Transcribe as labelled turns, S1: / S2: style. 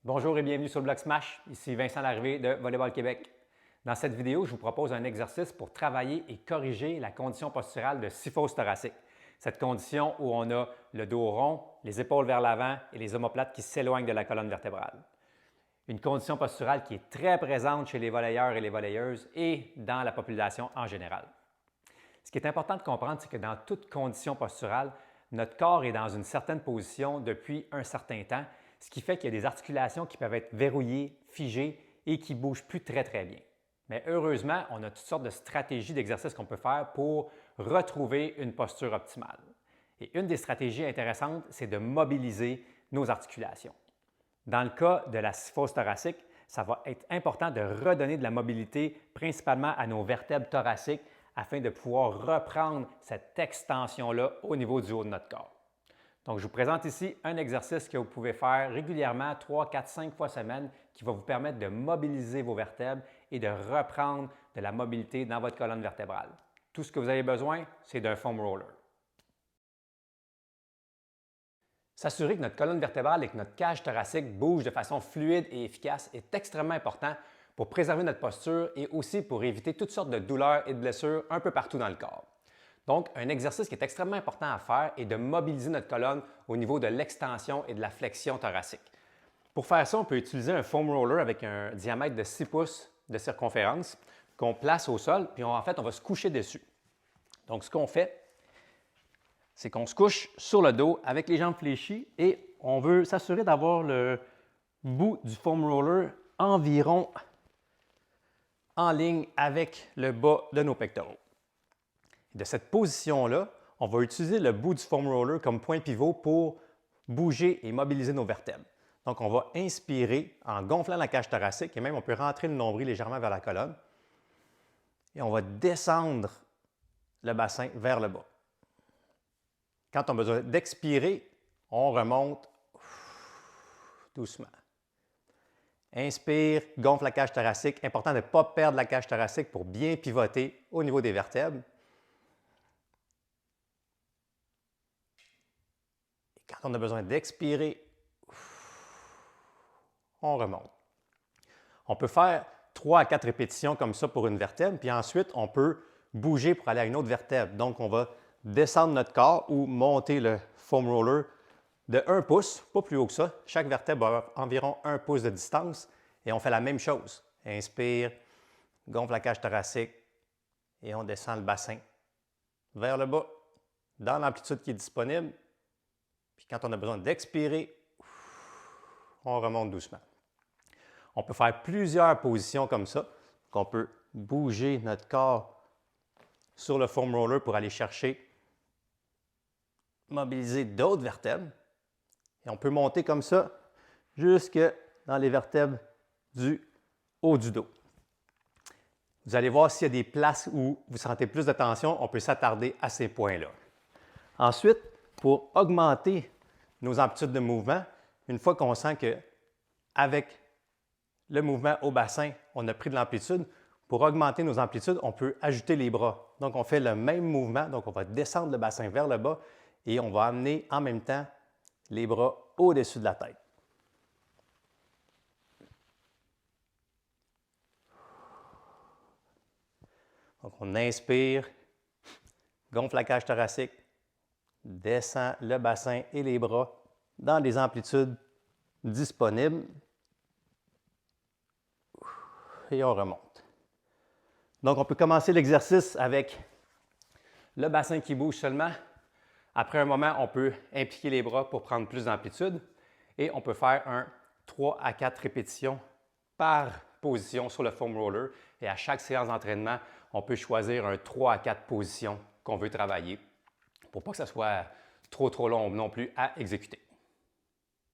S1: Bonjour et bienvenue sur le Bloc Smash. Ici Vincent Larrivée de Volleyball Québec. Dans cette vidéo, je vous propose un exercice pour travailler et corriger la condition posturale de syphose thoracique. Cette condition où on a le dos rond, les épaules vers l'avant et les omoplates qui s'éloignent de la colonne vertébrale. Une condition posturale qui est très présente chez les volleyeurs et les volleyeuses et dans la population en général. Ce qui est important de comprendre, c'est que dans toute condition posturale, notre corps est dans une certaine position depuis un certain temps, ce qui fait qu'il y a des articulations qui peuvent être verrouillées, figées et qui ne bougent plus très bien. Mais heureusement, on a toutes sortes de stratégies d'exercice qu'on peut faire pour retrouver une posture optimale. Et une des stratégies intéressantes, c'est de mobiliser nos articulations. Dans le cas de la syphose thoracique, ça va être important de redonner de la mobilité principalement à nos vertèbres thoraciques afin de pouvoir reprendre cette extension-là au niveau du haut de notre corps. Donc, je vous présente ici un exercice que vous pouvez faire régulièrement 3, 4, 5 fois semaine qui va vous permettre de mobiliser vos vertèbres et de reprendre de la mobilité dans votre colonne vertébrale. Tout ce que vous avez besoin, c'est d'un foam roller. S'assurer que notre colonne vertébrale et que notre cage thoracique bougent de façon fluide et efficace est extrêmement important pour préserver notre posture et aussi pour éviter toutes sortes de douleurs et de blessures un peu partout dans le corps. Donc, un exercice qui est extrêmement important à faire est de mobiliser notre colonne au niveau de l'extension et de la flexion thoracique. Pour faire ça, on peut utiliser un foam roller avec un diamètre de 6 pouces de circonférence qu'on place au sol, puis en fait, on va se coucher dessus. Donc, ce qu'on fait, c'est qu'on se couche sur le dos avec les jambes fléchies et on veut s'assurer d'avoir le bout du foam roller environ en ligne avec le bas de nos pectoraux. De cette position-là, on va utiliser le bout du foam roller comme point pivot pour bouger et mobiliser nos vertèbres. Donc, on va inspirer en gonflant la cage thoracique et même on peut rentrer le nombril légèrement vers la colonne. Et on va descendre le bassin vers le bas. Quand on a besoin d'expirer, on remonte doucement. Inspire, gonfle la cage thoracique. Important de ne pas perdre la cage thoracique pour bien pivoter au niveau des vertèbres. Et quand on a besoin d'expirer, on remonte. On peut faire 3 à 4 répétitions comme ça pour une vertèbre, puis ensuite, on peut bouger pour aller à une autre vertèbre. Donc, on va descendre notre corps ou monter le foam roller de 1 pouce, pas plus haut que ça. Chaque vertèbre a environ 1 pouce de distance et on fait la même chose. Inspire, gonfle la cage thoracique et on descend le bassin vers le bas dans l'amplitude qui est disponible. Puis quand on a besoin d'expirer, on remonte doucement. On peut faire plusieurs positions comme ça, qu'on peut bouger notre corps sur le foam roller pour aller chercher, mobiliser d'autres vertèbres. Et on peut monter comme ça jusque dans les vertèbres du haut du dos. Vous allez voir s'il y a des places où vous sentez plus de tension, on peut s'attarder à ces points-là. Ensuite, pour augmenter nos amplitudes de mouvement, une fois qu'on sent qu'avec le mouvement au bassin, on a pris de l'amplitude, pour augmenter nos amplitudes, on peut ajouter les bras. Donc, on fait le même mouvement, donc on va descendre le bassin vers le bas et on va amener en même temps les bras au-dessus de la tête. Donc, on inspire, gonfle la cage thoracique, descend le bassin et les bras dans les amplitudes disponibles et on remonte. Donc, on peut commencer l'exercice avec le bassin qui bouge seulement. Après un moment, on peut impliquer les bras pour prendre plus d'amplitude et on peut faire un 3 à 4 répétitions par position sur le foam roller. Et à chaque séance d'entraînement, on peut choisir un 3 à 4 positions qu'on veut travailler pour pas que ce soit trop long non plus à exécuter.